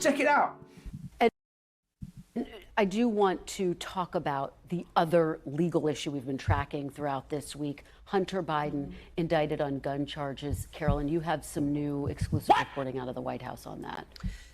Check it out. I do want to talk about the other legal issue we've been tracking throughout this week. Hunter Biden indicted on gun charges. Carolyn, you have some new exclusive reporting out of the White House on that.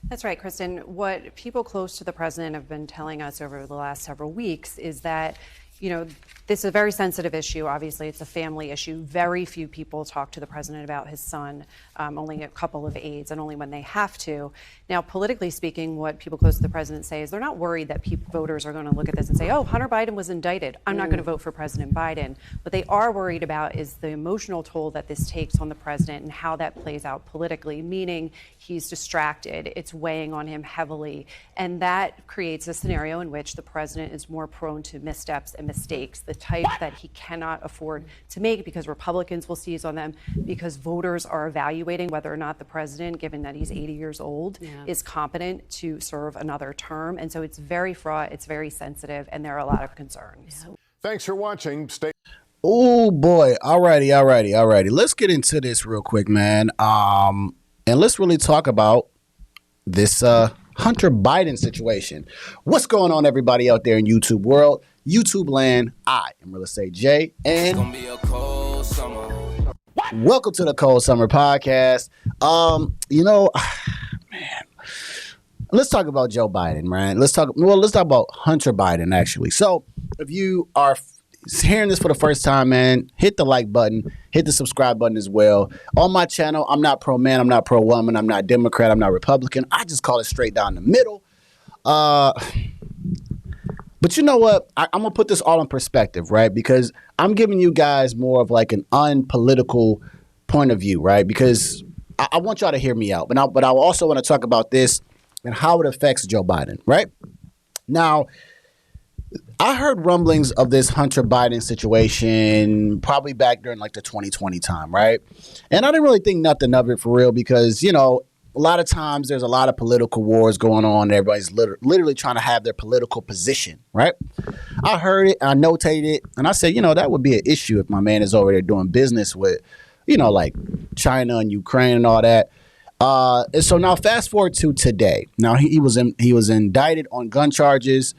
That's right, Kristen. What people close to the president have been telling us over the last several weeks is that, you know, this is a very sensitive issue. Obviously, it's a family issue. Very few people talk to the president about his son, only a couple of aides, and only when they have to. Now, politically speaking, what people close to the president say is they're not worried that voters are going to look at this and say, oh, Hunter Biden was indicted. I'm not going to vote for President Biden. What they are worried about is the emotional toll that this takes on the president and how that plays out politically, meaning he's distracted. It's weighing on him heavily. And that creates a scenario in which the president is more prone to missteps and mistakes, the type that he cannot afford to make because Republicans will seize on them, because voters are evaluating whether or not the president, given that he's 80 years old, is competent to serve another term. And so it's very fraught, it's very sensitive, and there are a lot of concerns. Thanks for watching. Stay. Oh boy. Alrighty. Let's get into this real quick, man. And let's really talk about this Hunter Biden situation. What's going on, everybody out there in YouTube world? YouTube land, I am Real Estate Jay, and It's gonna be a cold summer. welcome to the Cold Summer Podcast. Man, let's talk about Joe Biden, man. Let's talk about Hunter Biden, actually. So, if you are hearing this for the first time, man, hit the like button, hit the subscribe button as well. On my channel, I'm not pro man, I'm not pro woman, I'm not Democrat, I'm not Republican. I just call it straight down the middle. But you know what? I'm going to put this all in perspective, right? Because I'm giving you guys more of like an unpolitical point of view, right? Because I want y'all to hear me out. But I also want to talk about this and how it affects Joe Biden, right? Now, I heard rumblings of this Hunter Biden situation probably back during like the 2020 time, right? And I didn't really think nothing of it for real because, you know, a lot of times there's a lot of political wars going on. Everybody's literally trying to have their political position, right? I heard it, I notated it, and I said, you know, that would be an issue if my man is over there doing business with, you know, like China and Ukraine and all that. And so now fast forward to today. Now he was indicted on gun charges.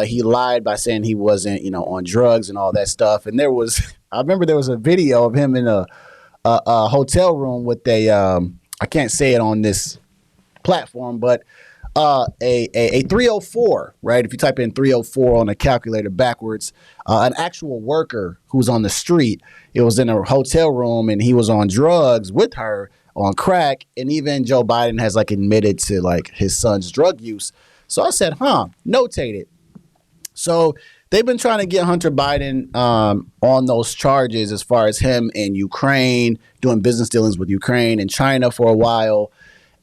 He lied by saying he wasn't, you know, on drugs and all that stuff. And I remember there was a video of him in a hotel room with I can't say it on this platform, but a 304, right? If you type in 304 on a calculator backwards, an actual worker who's on the street, it was in a hotel room and he was on drugs with her on crack. And even Joe Biden has like admitted to like his son's drug use. So I said, notate it. So they've been trying to get Hunter Biden on those charges as far as him in Ukraine, doing business dealings with Ukraine and China for a while.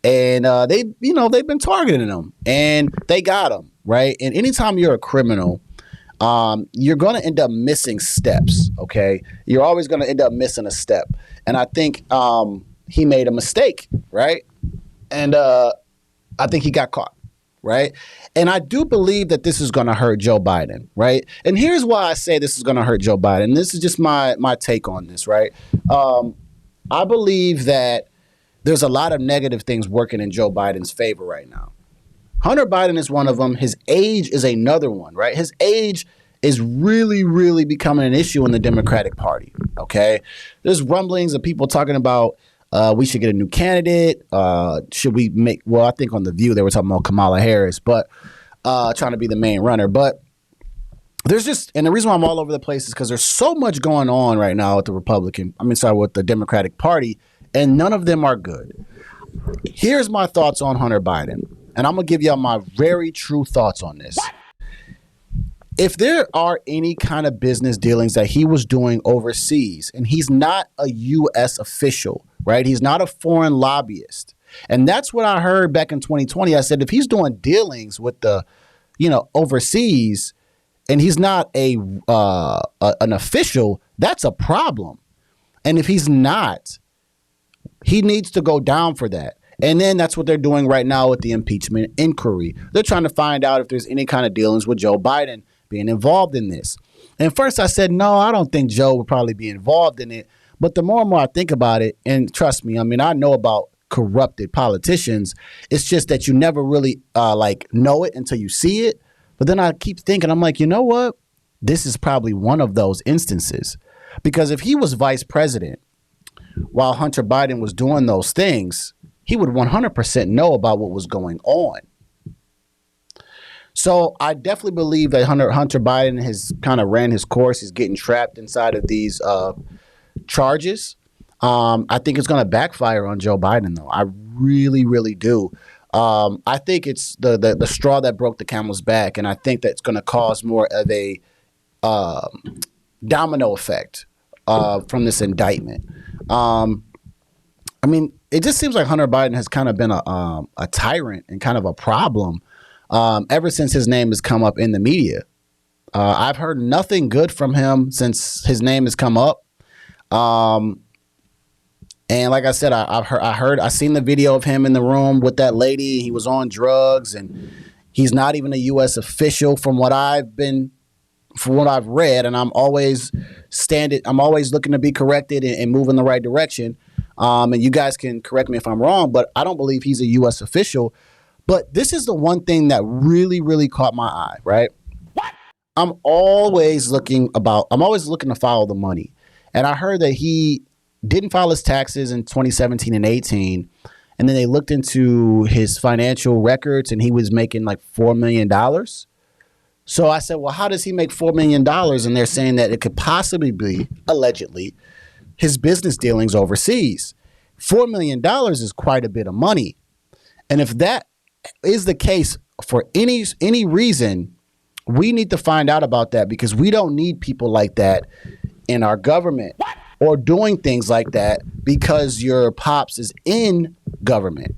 And they've been targeting him and they got him, right? And anytime you're a criminal, you're going to end up missing steps, okay? You're always going to end up missing a step. And I think he made a mistake, right? And I think he got caught. Right. And I do believe that this is going to hurt Joe Biden. Right. And here's why I say this is going to hurt Joe Biden. This is just my take on this. Right. I believe that there's a lot of negative things working in Joe Biden's favor right now. Hunter Biden is one of them. His age is another one. Right. His age is really, really becoming an issue in the Democratic Party. OK, there's rumblings of people talking about we should get a new candidate. Should we I think on The View, they were talking about Kamala Harris, but trying to be the main runner. But and the reason why I'm all over the place is because there's so much going on right now with with the Democratic Party, and none of them are good. Here's my thoughts on Hunter Biden, and I'm going to give y'all my very true thoughts on this. If there are any kind of business dealings that he was doing overseas, and he's not a U.S. official, right? He's not a foreign lobbyist. And that's what I heard back in 2020. I said, if he's doing dealings with overseas and he's not an official, that's a problem. And if he's not, he needs to go down for that. And then that's what they're doing right now with the impeachment inquiry. They're trying to find out if there's any kind of dealings with Joe Biden being involved in this. And first I said, no, I don't think Joe would probably be involved in it. But the more and more I think about it, and trust me, I mean, I know about corrupted politicians. It's just that you never really like know it until you see it. But then I keep thinking, I'm like, you know what? This is probably one of those instances. Because if he was vice president while Hunter Biden was doing those things, he would 100% know about what was going on. So I definitely believe that Hunter Biden has kind of ran his course. He's getting trapped inside of these charges. I think it's going to backfire on Joe Biden, though. I really, really do. I think it's the straw that broke the camel's back, and I think that's going to cause more of a domino effect from this indictment. I mean, it just seems like Hunter Biden has kind of been a tyrant and kind of a problem ever since his name has come up in the media. I've heard nothing good from him since his name has come up. And like I said, I seen the video of him in the room with that lady. He was on drugs, and he's not even a U.S. official from what I've read. And I'm always looking to be corrected and move in the right direction. And you guys can correct me if I'm wrong, but I don't believe he's a U.S. official. But this is the one thing that really, really caught my eye, right? What? I'm always looking to follow the money. And I heard that he didn't file his taxes in 2017 and 18. And then they looked into his financial records and he was making like $4 million. So I said, well, how does he make $4 million? And they're saying that it could possibly be, allegedly, his business dealings overseas. $4 million is quite a bit of money. And if that is the case for any reason, we need to find out about that, because we don't need people like that in our government or doing things like that because your pops is in government.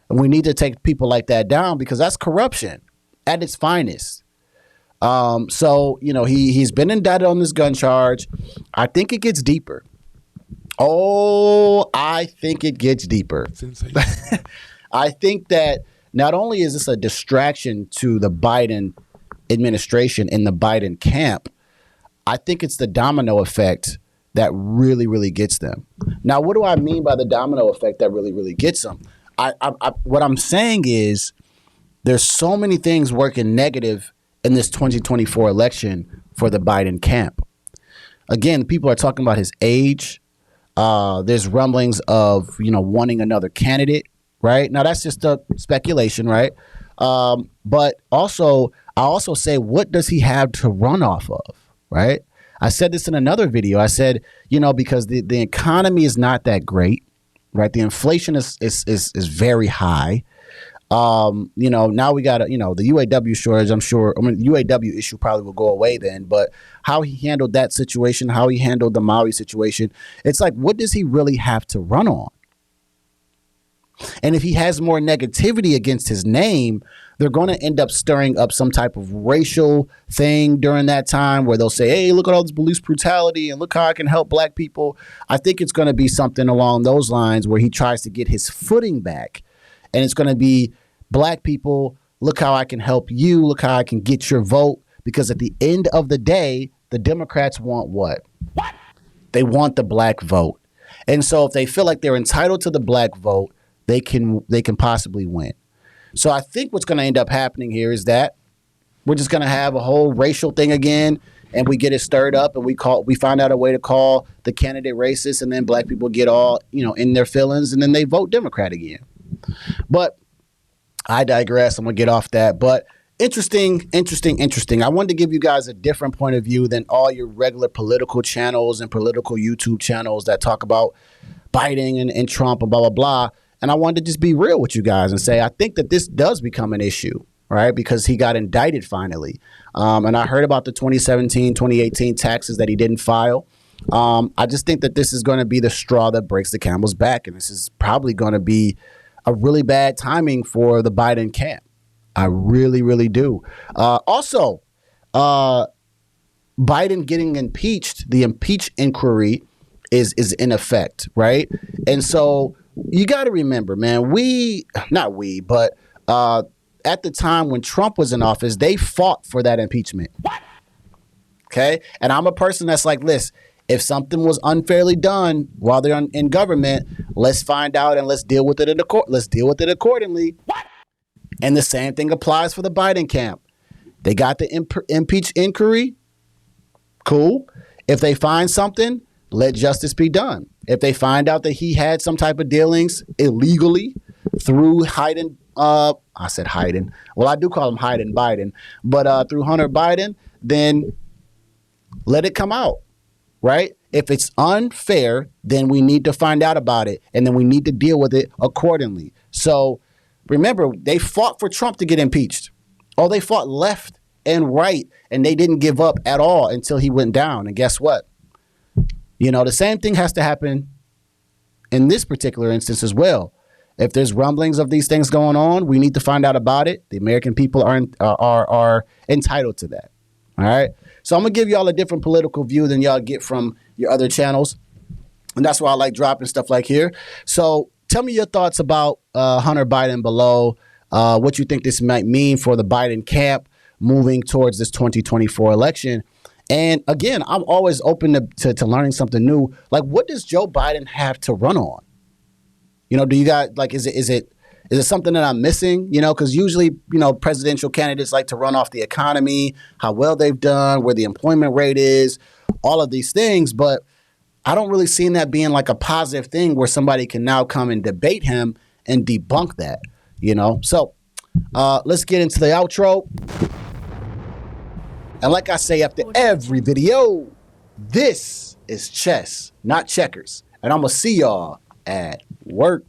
And we need to take people like that down, because that's corruption at its finest. So, you know, he's been indicted on this gun charge. I think it gets deeper. Oh, I think it gets deeper. I think that not only is this a distraction to the Biden administration and the Biden camp, I think it's the domino effect that really, really gets them. Now, what do I mean by the domino effect that really, really gets them? What I'm saying is there's so many things working negative in this 2024 election for the Biden camp. Again, people are talking about his age. There's rumblings of, wanting another candidate, right? Now, that's just a speculation, right? But also, I also say, what does he have to run off of, right? I said this in another video. I said, because the economy is not that great, right? The inflation is very high. Now we got the UAW shortage. I'm sure. The UAW issue probably will go away then. But how he handled that situation, how he handled the Maui situation, it's like, what does he really have to run on? And if he has more negativity against his name, they're going to end up stirring up some type of racial thing during that time where they'll say, hey, look at all this police brutality and look how I can help black people. I think it's going to be something along those lines where he tries to get his footing back. And it's going to be, black people, look how I can help you. Look how I can get your vote. Because at the end of the day, the Democrats want what? They want the black vote. And so if they feel like they're entitled to the black vote, they can possibly win. So I think what's going to end up happening here is that we're just going to have a whole racial thing again, and we get it stirred up, and we find out a way to call the candidate racist, and then black people get all, in their feelings, and then they vote Democrat again. But I digress. I'm going to get off that. But interesting. I wanted to give you guys a different point of view than all your regular political channels and political YouTube channels that talk about Biden and Trump and blah, blah, blah. And I wanted to just be real with you guys and say, I think that this does become an issue, right? Because he got indicted finally. And I heard about the 2017, 2018 taxes that he didn't file. I just think that this is going to be the straw that breaks the camel's back. And this is probably going to be a really bad timing for the Biden camp. I really, really do. Also, Biden getting impeached, the impeach inquiry is in effect, right? And so you got to remember, man, but at the time when Trump was in office, they fought for that impeachment. Okay? And I'm a person that's like, listen, If something was unfairly done while they're in government, let's find out and let's deal with it in the court. Let's deal with it accordingly. And the same thing applies for the Biden camp. They got the impeach inquiry. Cool. If they find something, let justice be done. If they find out that he had some type of dealings illegally through Hayden, I said Hayden. Well, I do call him Hayden Biden, but through Hunter Biden, then let it come out, right? If it's unfair, then we need to find out about it, and then we need to deal with it accordingly. So remember, they fought for Trump to get impeached. Oh, they fought left and right, and they didn't give up at all until he went down. And guess what? You know, the same thing has to happen in this particular instance as well. If there's rumblings of these things going on, we need to find out about it. The American people are entitled to that. All right. So I'm going to give y'all a different political view than y'all get from your other channels. And that's why I like dropping stuff like here. So tell me your thoughts about Hunter Biden below, what you think this might mean for the Biden camp moving towards this 2024 election. And again, I'm always open to learning something new. Like, what does Joe Biden have to run on? You know, do you guys like, is it something that I'm missing? You know, because usually, you know, presidential candidates like to run off the economy, how well they've done, where the employment rate is, all of these things. But I don't really see that being like a positive thing where somebody can now come and debate him and debunk that, you know. So let's get into the outro. And like I say after every video, this is chess, not checkers. And I'm going to see y'all at work.